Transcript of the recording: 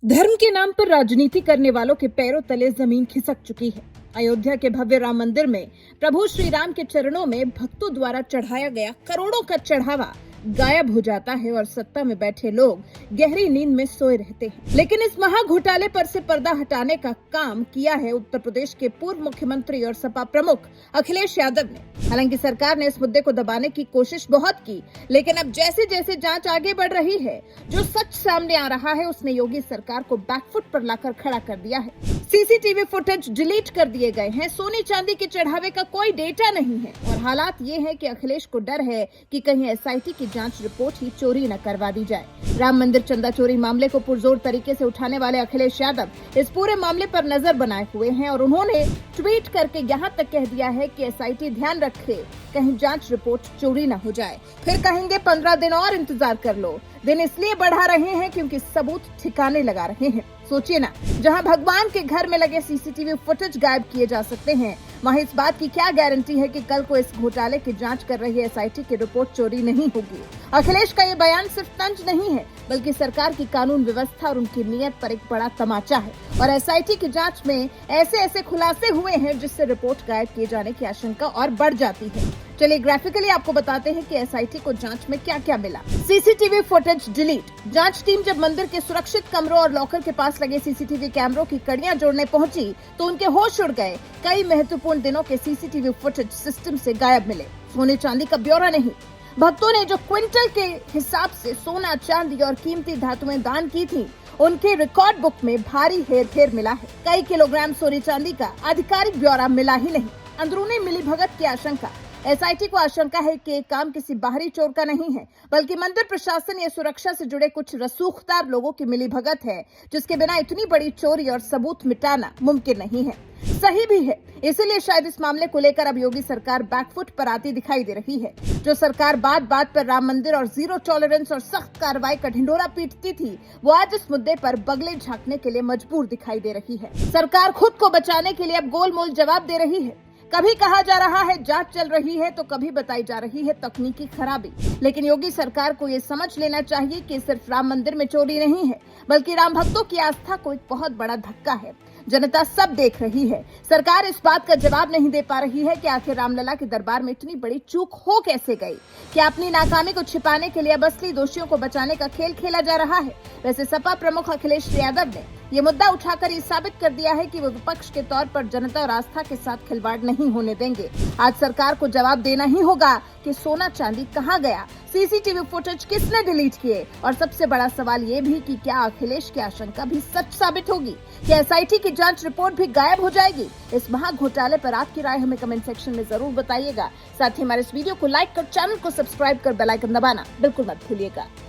धर्म के नाम पर राजनीति करने वालों के पैरों तले जमीन खिसक चुकी है। अयोध्या के भव्य राम मंदिर में प्रभु श्री राम के चरणों में भक्तों द्वारा चढ़ाया गया करोड़ों का चढ़ावा गायब हो जाता है और सत्ता में बैठे लोग गहरी नींद में सोए रहते हैं। लेकिन इस महा घोटाले पर से पर्दा हटाने का काम किया है उत्तर प्रदेश के पूर्व मुख्यमंत्री और सपा प्रमुख अखिलेश यादव ने। हालांकि सरकार ने इस मुद्दे को दबाने की कोशिश बहुत की, लेकिन अब जैसे जैसे जांच आगे बढ़ रही है, जो सच सामने आ रहा है उसने योगी सरकार को बैकफुट पर लाकर खड़ा कर दिया है। सीसीटीवी फुटेज डिलीट कर दिए गए हैं। सोने चांदी के चढ़ावे का कोई डेटा नहीं है और हालात ये है कि अखिलेश को डर है कि कहीं एसआईटी की जांच रिपोर्ट ही चोरी न करवा दी जाए। राम मंदिर चंदा चोरी मामले को पुरजोर तरीके से उठाने वाले अखिलेश यादव इस पूरे मामले पर नजर बनाए हुए हैं और उन्होंने ट्वीट करके यहाँ तक कह दिया है कि एसआईटी ध्यान रखे कहीं जांच रिपोर्ट चोरी न हो जाए। फिर कहेंगे 15 दिन और इंतजार कर लो। दिन इसलिए बढ़ा रहे हैं क्योंकि सबूत ठिकाने लगा रहे हैं। सोचिए ना, जहां भगवान के घर में लगे सीसीटीवी फुटेज गायब किए जा सकते हैं, वहीं इस बात की क्या गारंटी है कि कल को इस घोटाले की जांच कर रही एसआईटी की रिपोर्ट चोरी नहीं होगी। अखिलेश का ये बयान सिर्फ तंज नहीं है, बल्कि सरकार की कानून व्यवस्था और उनकी नीयत पर एक बड़ा तमाचा है। और एसआईटी की जांच में ऐसे खुलासे हुए हैं जिससे रिपोर्ट गायब किए जाने की आशंका और बढ़ जाती है। चलिए ग्राफिकली आपको बताते हैं कि एसआईटी को जांच में क्या क्या मिला। CCTV footage delete. जांच टीम जब मंदिर के सुरक्षित कमरों और लॉकर के पास लगे सीसीटीवी कैमरों की कड़ियां जोड़ने पहुंची तो उनके होश उड़ गए। कई महत्वपूर्ण दिनों के सीसीटीवी फुटेज सिस्टम से गायब मिले। सोने चांदी का ब्यौरा नहीं, भक्तों ने जो क्विंटल के हिसाब से सोना चांदी और कीमती धातुएं दान की थी, उनके रिकॉर्ड बुक में भारी हेरफेर मिला है। कई किलोग्राम सोने चांदी का आधिकारिक ब्यौरा मिला ही नहीं। अंदरूनी मिलीभगत की आशंका। एसआईटी को आशंका है कि ये काम किसी बाहरी चोर का नहीं है, बल्कि मंदिर प्रशासन या सुरक्षा से जुड़े कुछ रसूखदार लोगों की मिलीभगत है, जिसके बिना इतनी बड़ी चोरी और सबूत मिटाना मुमकिन नहीं है। सही भी है, इसीलिए शायद इस मामले को लेकर अब योगी सरकार बैकफुट पर आती दिखाई दे रही है। जो सरकार बात बात पर राम मंदिर और जीरो टॉलरेंस और सख्त कार्रवाई का ढिंढोरा पीटती थी, वो आज इस मुद्दे पर बगले झांकने के लिए मजबूर दिखाई दे रही है। सरकार खुद को बचाने के लिए अब गोलमोल जवाब दे रही है। कभी कहा जा रहा है जांच चल रही है तो कभी बताई जा रही है तकनीकी खराबी। लेकिन योगी सरकार को ये समझ लेना चाहिए कि सिर्फ राम मंदिर में चोरी नहीं है, बल्कि राम भक्तों की आस्था को एक बहुत बड़ा धक्का है। जनता सब देख रही है। सरकार इस बात का जवाब नहीं दे पा रही है कि आखिर रामलला के दरबार में इतनी बड़ी चूक हो कैसे गई। क्या अपनी नाकामी को छिपाने के लिए अब असली दोषियों को बचाने का खेल खेला जा रहा है? वैसे सपा प्रमुख अखिलेश यादव ने ये मुद्दा उठाकर ये साबित कर दिया है कि वो विपक्ष के तौर पर जनता और आस्था के साथ खिलवाड़ नहीं होने देंगे। आज सरकार को जवाब देना ही होगा कि सोना चांदी कहाँ गया, सीसीटीवी फुटेज किसने डिलीट किए, और सबसे बड़ा सवाल ये भी कि क्या अखिलेश की आशंका भी सच साबित होगी, कि एसआईटी की जांच रिपोर्ट भी गायब हो जाएगी। इस महा घोटाले पर आपकी राय हमें कमेंट सेक्शन में जरूर बताइएगा। साथ ही हमारे इस वीडियो को लाइक कर चैनल को सब्सक्राइब कर बेल आइकन दबाना बिल्कुल मत भूलिएगा।